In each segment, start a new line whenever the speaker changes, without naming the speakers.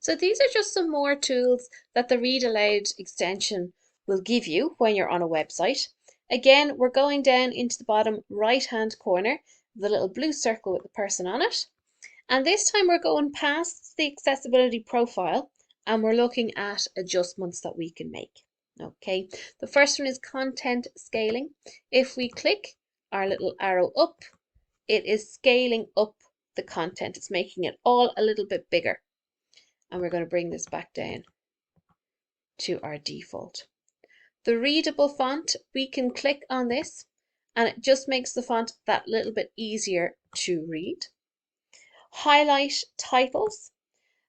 So these are just some more tools that the Read Aloud extension will give you when you're on a website. Again, we're going down into the bottom right-hand corner, the little blue circle with the person on it. And this time we're going past the accessibility profile and we're looking at adjustments that we can make. Okay, the first one is content scaling. If we click our little arrow up, it is scaling up the content. It's making it all a little bit bigger. And we're going to bring this back down to our default. The readable font, we can click on this and it just makes the font that little bit easier to read. Highlight titles.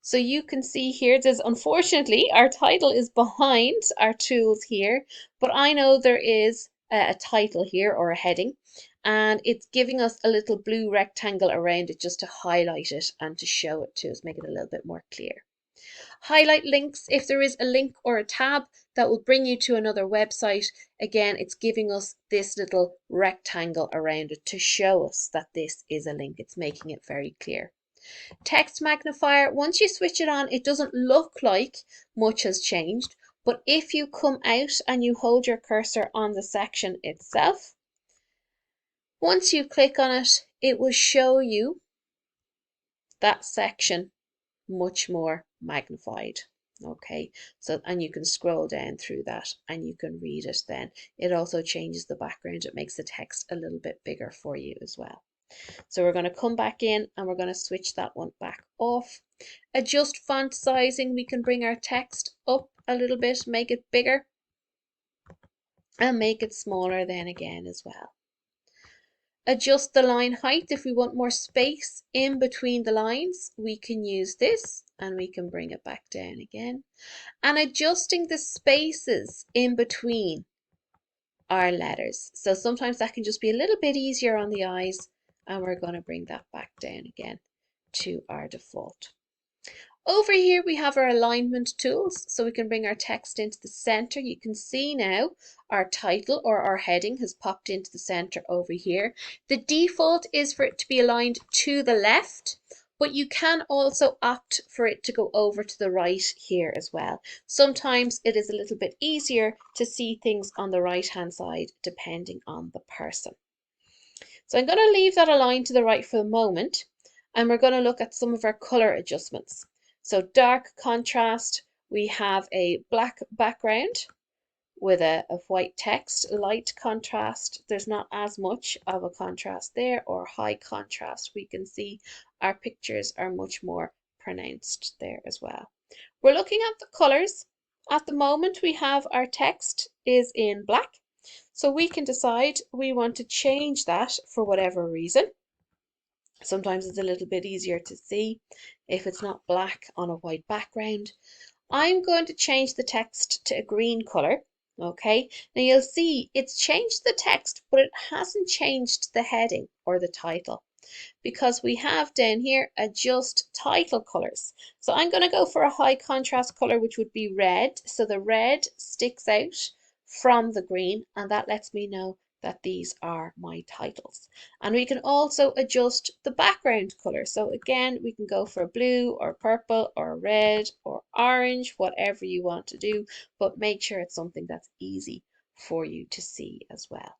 So you can see here, there's unfortunately our title is behind our tools here, but I know there is a title here or a heading, and it's giving us a little blue rectangle around it just to highlight it and to show it to us, make it a little bit more clear. Highlight links. If there is a link or a tab that will bring you to another website, again, it's giving us this little rectangle around it to show us that this is a link. It's making it very clear. Text magnifier, once you switch it on, it doesn't look like much has changed, but if you come out and you hold your cursor on the section itself, once you click on it, it will show you that section much more magnified. Okay, so and you can scroll down through that and you can read it then. It also changes the background. It makes the text a little bit bigger for you as well. So we're going to come back in and we're going to switch that one back off. Adjust font sizing. We can bring our text up a little bit, make it bigger and make it smaller then again as well. Adjust the line height. If we want more space in between the lines, we can use this and we can bring it back down again. And adjusting the spaces in between our letters. So sometimes that can just be a little bit easier on the eyes, and we're going to bring that back down again to our default. Over here we have our alignment tools, so we can bring our text into the center. You can see now our title or our heading has popped into the center over here. The default is for it to be aligned to the left, but you can also opt for it to go over to the right here as well. Sometimes it is a little bit easier to see things on the right hand side depending on the person. So I'm going to leave that aligned to the right for the moment, and we're going to look at some of our color adjustments. So dark contrast, we have a black background with a white text. Light contrast, there's not as much of a contrast there, or high contrast. We can see our pictures are much more pronounced there as well. We're looking at the colors. At the moment we have our text is in black, so we can decide we want to change that for whatever reason. Sometimes it's a little bit easier to see if it's not black on a white background. I'm going to change the text to a green color. Okay, now you'll see it's changed the text, but it hasn't changed the heading or the title, because we have down here adjust title colors. So I'm going to go for a high contrast color, which would be red. So the red sticks out from the green, and that lets me know that these are my titles. And we can also adjust the background color. So again, we can go for blue or purple or red or orange, whatever you want to do, but make sure it's something that's easy for you to see as well.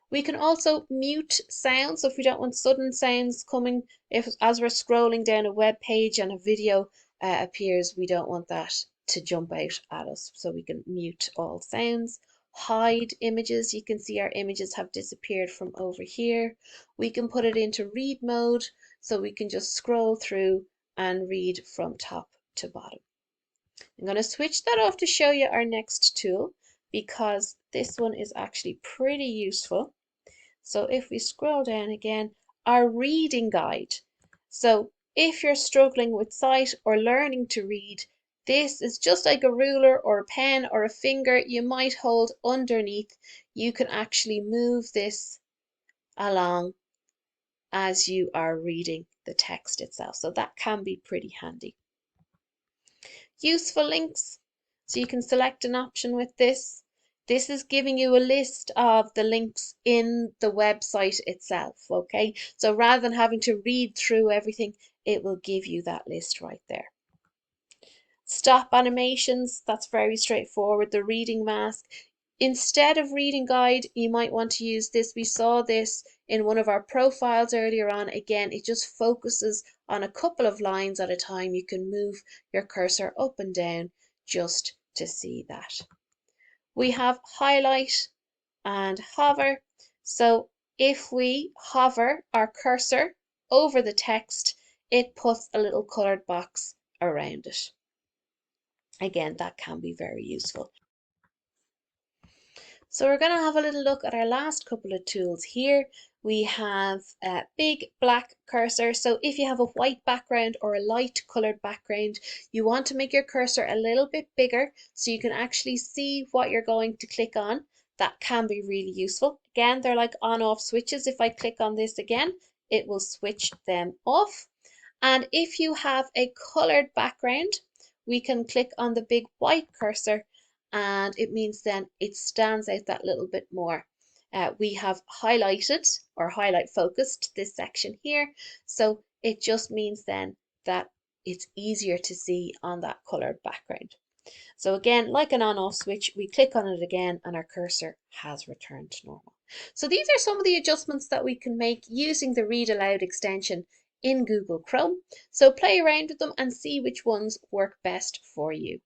We can also mute sounds. So if we don't want sudden sounds coming, as we're scrolling down a web page and a video appears, we don't want that to jump out at us. So we can mute all sounds. Hide images. You can see our images have disappeared from over here. We can put it into read mode, so we can just scroll through and read from top to bottom. I'm going to switch that off to show you our next tool, because this one is actually pretty useful. So if we scroll down again, our reading guide. So if you're struggling with sight or learning to read, this is just like a ruler or a pen or a finger you might hold underneath. You can actually move this along as you are reading the text itself. So that can be pretty handy. Useful links. So you can select an option with this. This is giving you a list of the links in the website itself, okay? So rather than having to read through everything, it will give you that list right there. Stop animations, that's very straightforward. The reading mask. Instead of reading guide, you might want to use this. We saw this in one of our profiles earlier on. Again, it just focuses on a couple of lines at a time. You can move your cursor up and down just to see that. We have highlight and hover. So if we hover our cursor over the text, it puts a little colored box around it. Again, that can be very useful. So we're going to have a little look at our last couple of tools here. We have a big black cursor. So if you have a white background or a light colored background, you want to make your cursor a little bit bigger so you can actually see what you're going to click on. That can be really useful. Again, they're like on-off switches. If I click on this again, it will switch them off. And if you have a colored background, we can click on the big white cursor and it means then it stands out that little bit more. We have highlighted or highlight focused this section here, so it just means then that it's easier to see on that colored background. So again, like an on-off switch, we click on it again and our cursor has returned to normal. So these are some of the adjustments that we can make using the Read Aloud extension in Google Chrome. So play around with them and see which ones work best for you.